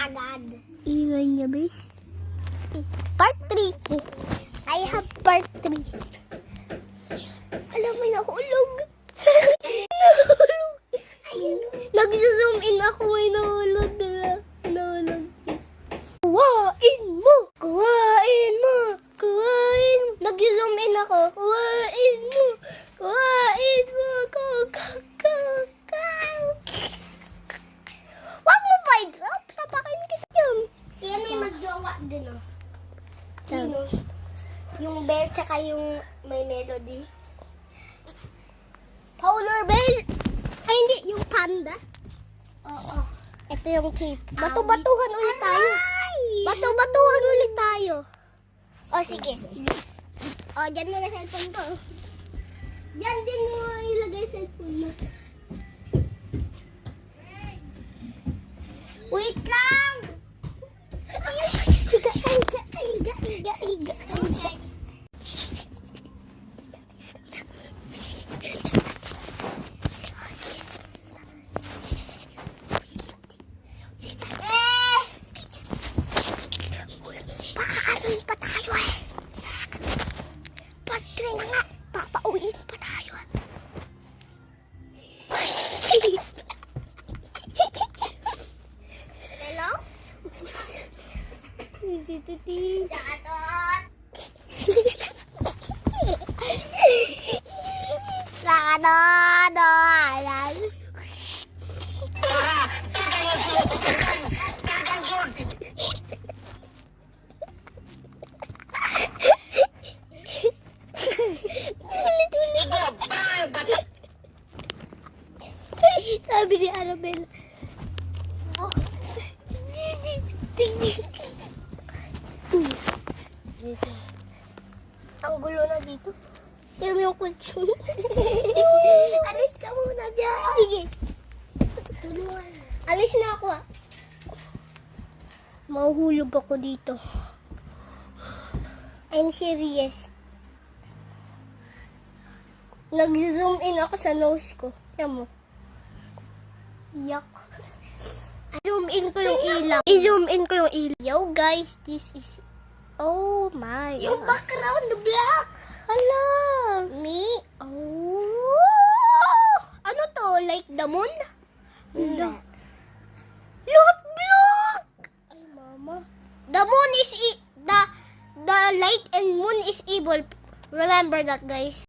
agad. Ingay niya, bes. Part 3. I have part 3. Alam mo, nahulog. Nag-zoom in ako, may nahulog. Nahulog. Kuhain mo! Kuhain mo! Kuhain mo! Nag-zoom in ako. Kuhain mo! Kuhain mo! Wag mo pa i-drop. Sapakin kita yun. Siya may magjowa din, oh. Sino? Yung bear tsaka yung may melody. Polar bear. Ay, hindi. Yung panda. Oo. Ito yung cape. Bato-batuhan ulit tayo. Bato-batuhan ulit tayo. O, sige. O, dyan mo na cellphone ko. Dyan din mo ilagay cellphone mo. Wait lang! Higa, higa, higa, higa, higa. Okay. Paaarin pa tayo eh. Patry na nga. Papauwiin pa tayo. Hello? Sakatot! Sakatot! Sabi ni Arabella. Oh. Ang gulo na dito. Tignan mo yung kutsyon. Alis ka muna dyan. Sige. Alis na ako ah. Mahuhulog ako dito. I'm serious. Nag-zoom in ako sa nose ko. Tignan mo. Yuck. I-zoom in ko yung ilaw. I-zoom in ko yung ilaw. Yo guys, this is... Oh my God. Yung background black! Hala. Me? Oh. Ano to? Like the moon? Hindi. Lot block! Ay mama. The moon is... the light and moon is evil. Remember that guys.